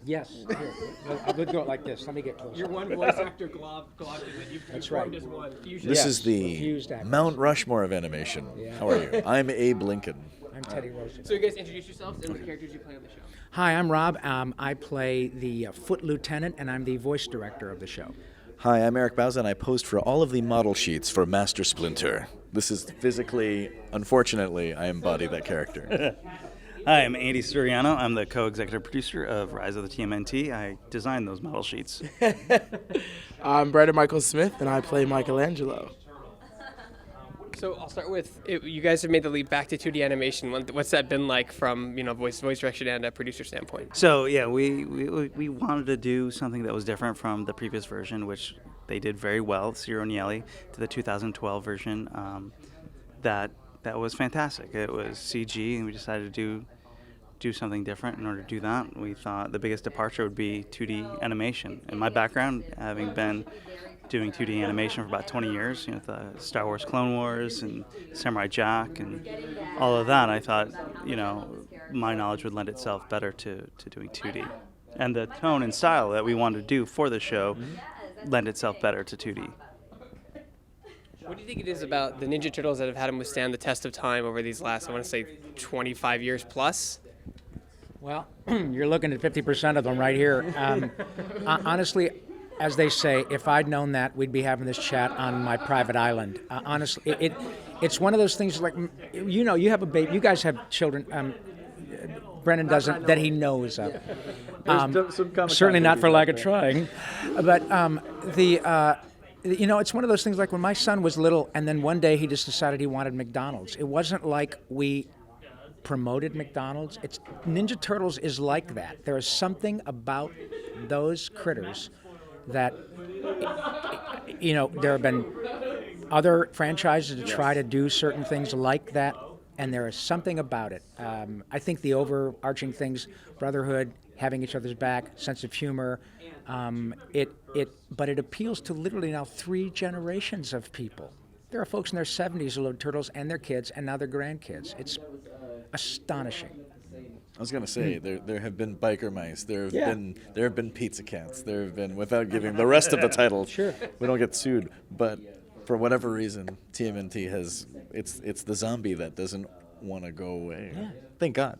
Yes. Here. We'll do it like this. Let me get closer. You're one voice actor globbed that you've That's formed right. as one. Fusion. This Yes, is the fused actors. Mount Rushmore of animation. Yeah. How are you? I'm Abe Lincoln. I'm Teddy Rosen. So you guys introduce yourselves and the characters you play on the show. Hi, I'm Rob. I play the Foot Lieutenant, and I'm the voice director of the show. Hi, I'm Eric Bauza, and I posed for all of the model sheets for Master Splinter. This is physically, unfortunately, I embody that character. Hi, I'm Andy Suriano. I'm the co-executive producer of Rise of the TMNT. I designed those model sheets. I'm Brandon Michael Smith, and I play Michelangelo. So I'll start with you guys have made the leap back to 2D animation. What's that been like from voice direction and a producer standpoint? So yeah, we wanted to do something that was different from the previous version, which they did very well, Ciro Nielli, to the 2012 version. That was fantastic. It was CG, and we decided to do something different. In order to do that, we thought the biggest departure would be 2D animation. In my background, having been doing 2D animation for about 20 years, the Star Wars Clone Wars and Samurai Jack and all of that, I thought, my knowledge would lend itself better to doing 2D. And the tone and style that we wanted to do for the show lend itself better to 2D. What do you think it is about the Ninja Turtles that have had them withstand the test of time over these last, I want to say, 25 years plus? Well, you're looking at 50% of them right here. Honestly, as they say, if I'd known that, we'd be having this chat on my private island. Honestly, it's one of those things like, you have a baby, you guys have children. Brennan doesn't, that he knows of. Certainly not for lack of trying. But it's one of those things like when my son was little and then one day he just decided he wanted McDonald's. It wasn't like we promoted McDonald's. Ninja Turtles is like that. There is something about those critters that, there have been other franchises to try to do certain things like that, and there is something about it. I think the overarching things, brotherhood, having each other's back, sense of humor, but it appeals to literally now 3 generations of people. There are folks in their 70s who love Turtles and their kids and now their grandkids. It's astonishing. I was gonna say there have been biker mice, there have been pizza cats, there have been, without giving the rest of the titles, Sure, we don't get sued. But for whatever reason, TMNT it's the zombie that doesn't want to go away. Yeah. Thank God.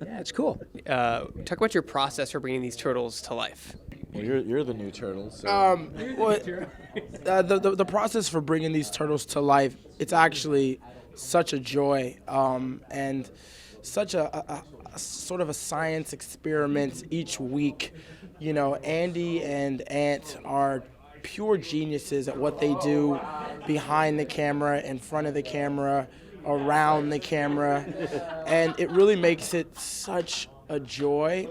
Yeah, it's cool. Talk about your process for bringing these turtles to life. Well, you're the new turtle. So. The process for bringing these turtles to life, it's actually such a joy and such a sort of a science experiment each week. Andy and Ant are pure geniuses at what they do behind the camera, in front of the camera, around the camera, and it really makes it such a joy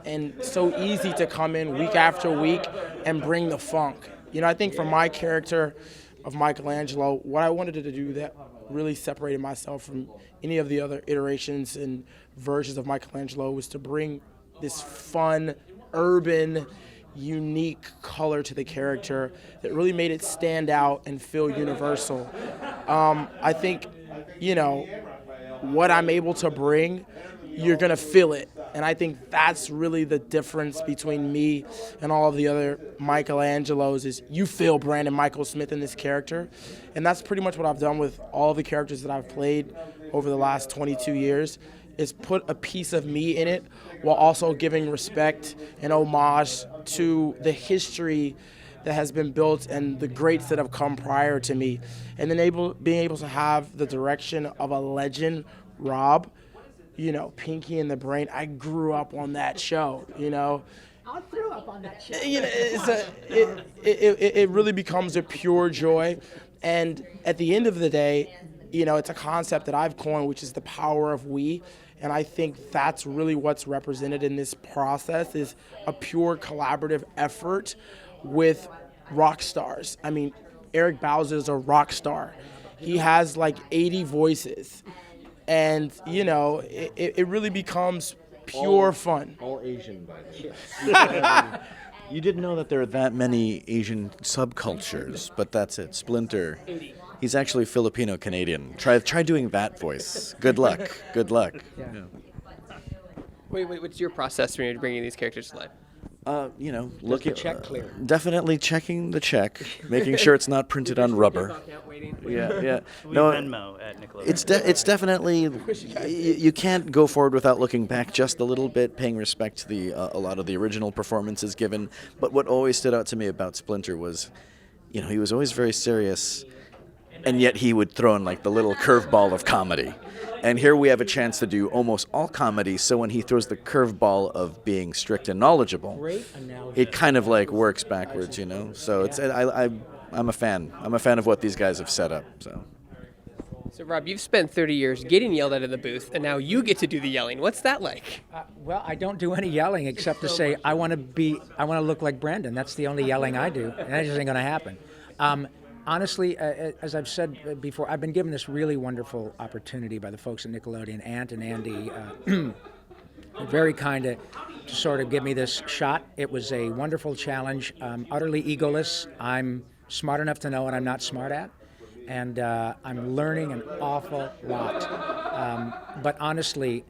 and so easy to come in week after week and bring the funk. I think for my character of Michelangelo, what I wanted to do that really separated myself from any of the other iterations and versions of Michelangelo was to bring this fun, urban, unique color to the character that really made it stand out and feel universal. I think, what I'm able to bring, you're going to feel it. And I think that's really the difference between me and all of the other Michelangelos is you feel Brandon Michael Smith in this character. And that's pretty much what I've done with all the characters that I've played over the last 22 years is put a piece of me in it while also giving respect and homage to the history that has been built and the greats that have come prior to me. And then being able to have the direction of a legend, Rob, Pinky and the Brain. I grew up on that show, I threw up on that show. It really becomes a pure joy. And at the end of the day, it's a concept that I've coined, which is the power of we. And I think that's really what's represented in this process is a pure collaborative effort with rock stars. I mean, Eric Bauza is a rock star. He has like 80 voices. And, it really becomes pure fun. All Asian, by the way. You didn't know that there are that many Asian subcultures, but that's it. Splinter. He's actually Filipino-Canadian. Try doing that voice. Good luck. Good luck. Yeah. Wait, what's your process when you're bringing these characters to life? Looking check clear? Definitely checking the check, making sure it's not printed on rubber. Yeah. We Venmo at Nickelodeon. It's definitely you can't go forward without looking back just a little bit, paying respect to the a lot of the original performances given. But what always stood out to me about Splinter was, he was always very serious, and yet he would throw in like the little curveball of comedy. And here we have a chance to do almost all comedy, so when he throws the curveball of being strict and knowledgeable, Great analogy. it kind of like works backwards, So it's I'm a fan. I'm a fan of what these guys have set up. So, Rob, you've spent 30 years getting yelled at in the booth, and now you get to do the yelling. What's that like? Well, I don't do any yelling except to say I want to look like Brandon. That's the only yelling I do, and that just ain't going to happen. Honestly, as I've said before, I've been given this really wonderful opportunity by the folks at Nickelodeon, Ant and Andy, very kind to sort of give me this shot. It was a wonderful challenge, utterly egoless. I'm smart enough to know what I'm not smart at, and I'm learning an awful lot. But honestly,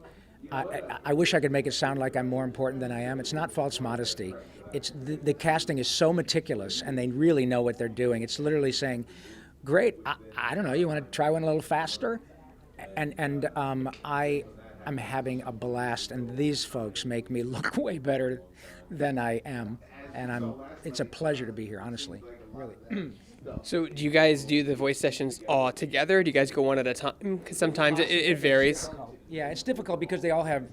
I wish I could make it sound like I'm more important than I am. It's not false modesty. It's the casting is so meticulous, and they really know what they're doing. It's literally saying, "Great, I don't know. You want to try one a little faster?" And I'm having a blast, and these folks make me look way better than I am, and it's a pleasure to be here. Honestly, really. So, do you guys do the voice sessions all together? Do you guys go one at a time? Because sometimes it varies. Yeah, it's difficult because they all have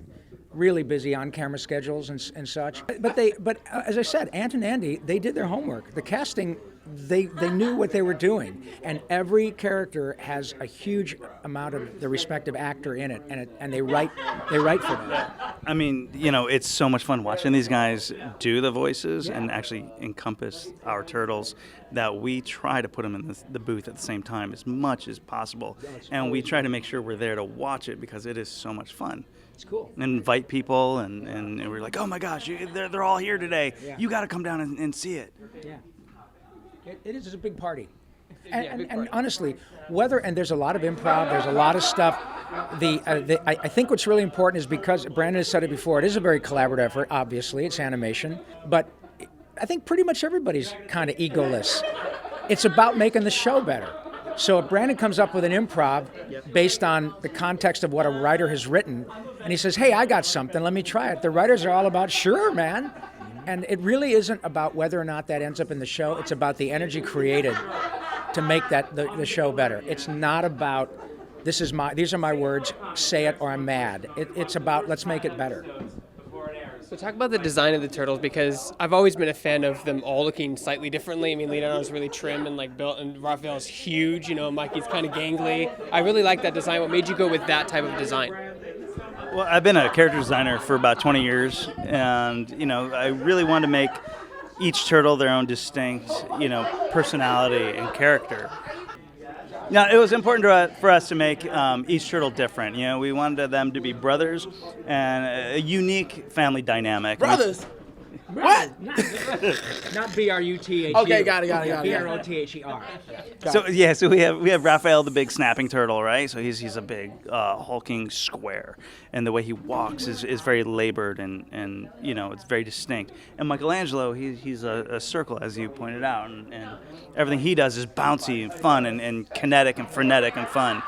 really busy on-camera schedules and such. But as I said, Ant and Andy, they did their homework. The casting, they knew what they were doing, and every character has a huge amount of the respective actor in it, and they write for them. I mean, it's so much fun watching these guys do the voices and actually encompass our turtles that we try to put them in the booth at the same time as much as possible. And we try to make sure we're there to watch it because it is so much fun. It's cool. And invite people, and we're like, oh my gosh, they're all here today. Yeah. You got to come down and see it. Yeah. It is a big party. Yeah, big And party. honestly, and there's a lot of improv, there's a lot of stuff. I think what's really important is because Brandon has said it before, it is a very collaborative effort, obviously, it's animation, but I think pretty much everybody's kind of egoless. It's about making the show better. So if Brandon comes up with an improv based on the context of what a writer has written, and he says, hey, I got something, let me try it. The writers are all about, sure, man. And it really isn't about whether or not that ends up in the show. It's about the energy created to make the show better. It's not about, these are my words, say it or I'm mad. It's about, let's make it better. So talk about the design of the turtles, because I've always been a fan of them all looking slightly differently. I mean, Leonardo's really trim and built, and Raphael's huge. Mikey's kind of gangly. I really like that design. What made you go with that type of design? Well, I've been a character designer for about 20 years, and I really wanted to make each turtle their own distinct, personality and character. Now, it was important for us to make each turtle different. We wanted them to be brothers and a unique family dynamic. Brothers? What? Not B-R-U-T-H-E. Okay, got it. B-R-O-T-H-E-R. So we have Raphael, the big snapping turtle, right? So he's a big hulking square, and the way he walks is very labored and it's very distinct. And Michelangelo, he's a circle, as you pointed out, and everything he does is bouncy and fun and kinetic and frenetic and fun.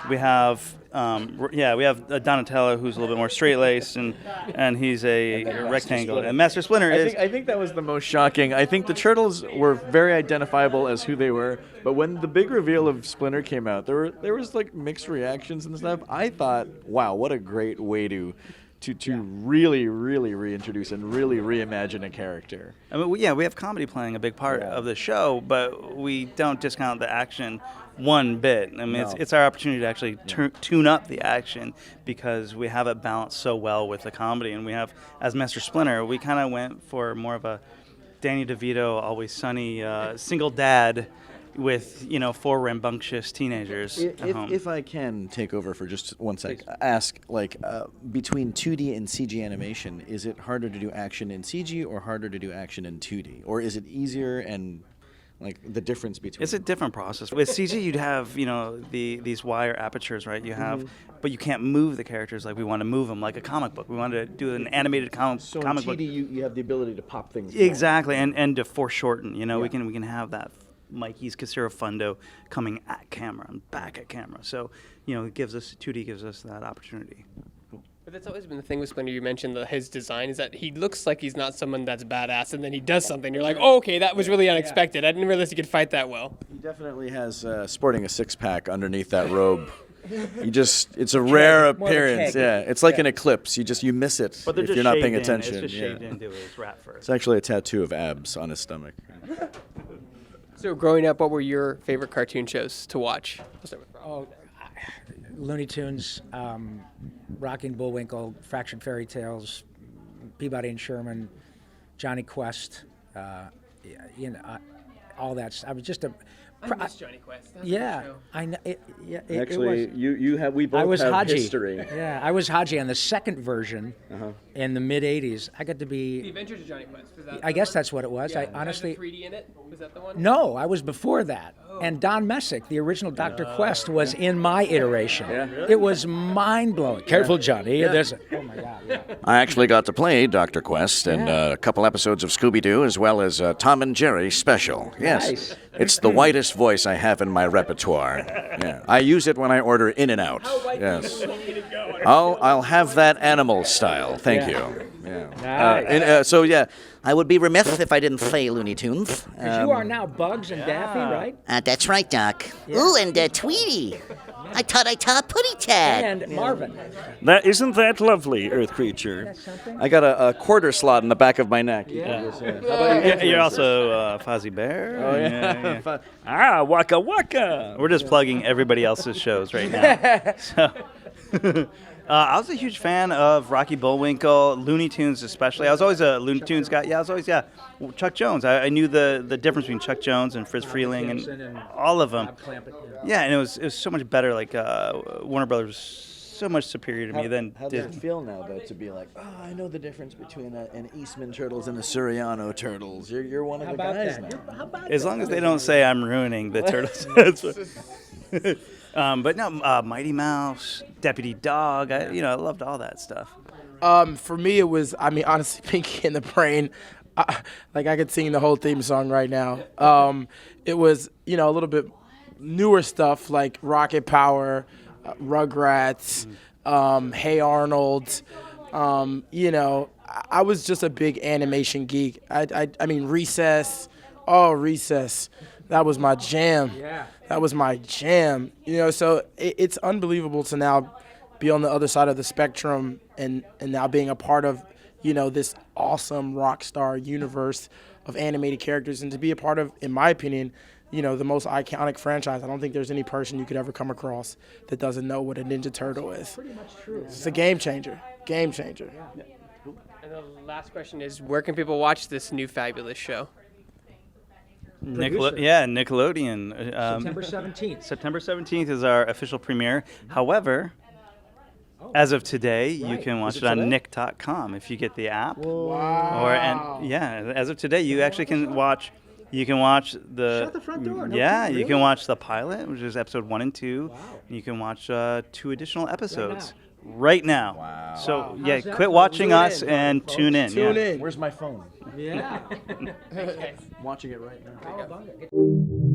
We have Donatello, who's a little bit more straight-laced, and he's a rectangle. And Master Splinter is. I think that was the most shocking. I think the turtles were very identifiable as who they were, but when the big reveal of Splinter came out, there was mixed reactions and stuff. I thought, wow, what a great way to really, really reintroduce and really reimagine a character. I mean, we have comedy playing a big part of the show, but we don't discount the action one bit. I mean, it's our opportunity to actually tune up the action because we have it balanced so well with the comedy. And we have, as Master Splinter, we kind of went for more of a Danny DeVito, Always Sunny, single dad with, 4 rambunctious teenagers at home. If I can take over for just one sec, ask, between 2D and CG animation, is it harder to do action in CG or harder to do action in 2D? Or is it easier and Like the difference between. It's a different process. With CG, you'd have these wire apertures, right? You have, but you can't move the characters like we want to move them, like a comic book. We want to do an animated comic so book. in TD, you have the ability to pop things. Exactly, and to foreshorten. We can have that Mikey's Fundo coming at camera and back at camera. So it gives us 2D gives us that opportunity. But that's always been the thing with Splinter. You mentioned his design is that he looks like he's not someone that's badass, and then he does something. You're like, oh, okay, that was really unexpected. I didn't realize he could fight that well. He definitely has sporting a six-pack underneath that robe. It's a rare appearance. Yeah, it's like an eclipse. You miss it But they're if just you're not paying shaved in. attention. It's just shaved into his rat fur. It's actually a tattoo of abs on his stomach. So growing up, what were your favorite cartoon shows to watch? I'll start with Rob. Looney Tunes, Rocky and Bullwinkle, Fraction Fairy Tales, Peabody and Sherman, Johnny Quest, all that. I was just a. I miss Johnny Quest. That was a good Yeah, show. I know. Actually, it was, we I both was have Haji. history. Yeah, I was Haji on the second version in the mid '80s. I got to The be. Adventures of Johnny Quest. Was that I guess that's what it was. Yeah. I honestly. Had the 3D in it? Was that the one? No, I was before that. And Don Messick, the original Dr. Quest, was in my iteration. It was mind-blowing. Careful, Johnny. Oh, my God. Yeah. I actually got to play Dr. Quest in a couple episodes of Scooby-Doo, as well as Tom and Jerry special. Yes, Nice. it's the whitest voice I have in my repertoire. Yeah, I use it when I order In-N-Out. Yes, I'll have that animal style. Thank you. Yeah. Nice. I would be remiss if I didn't say Looney Tunes. 'Cause you are now Bugs and Daffy, right? That's right, Doc. Ooh, and Tweety. I thought I taught Putty Tad. And Marvin. Isn't that lovely, Earth creature? I got a quarter slot in the back of my neck. You're also Fozzie Bear. Oh yeah. Ah, waka waka. We're just plugging everybody else's shows right now. So, I was a huge fan of Rocky Bullwinkle, Looney Tunes especially. I was always a Looney Tunes guy. Yeah, I was always Chuck Jones. I knew the difference between Chuck Jones and Fritz Freeling and all of them. Yeah, and it was so much better. Like Warner Brothers was so much superior to me than How does it Disney. feel now, though, to be like, I know the difference between an Eastman Turtles and a Suriano Turtles. You're one of the guys now. As long as they don't say I'm ruining the Turtles. But no, Mighty Mouse, Deputy Dog. I loved all that stuff. For me, it was, honestly, Pinky and the Brain. I could sing the whole theme song right now. It was, a little bit newer stuff like Rocket Power, Rugrats, Hey Arnold. I was just a big animation geek. I mean, Recess. Oh, Recess. That was my jam. Yeah. That was my jam. So it's unbelievable to now be on the other side of the spectrum and now being a part of, this awesome rock star universe of animated characters and to be a part of, in my opinion, the most iconic franchise. I don't think there's any person you could ever come across that doesn't know what a Ninja Turtle is. Pretty much true. It's a game changer. Game changer. And the last question is, where can people watch this new fabulous show? Nickelodeon. September 17th. September 17th is our official premiere. However, as of today, you can watch it on nick.com if you get the app. Wow. As of today, you actually can watch. You can watch the. Shut the front door. No Yeah, kidding, you can really? watch the pilot, which is episode 1 and 2. Wow. And you can watch 2 additional episodes right now. Wow. So Wow. yeah, How's that? quit watching Tune us in, and folks. tune in. Tune yeah. in. Where's my phone? Yeah. Watching it right now. Cowabunga.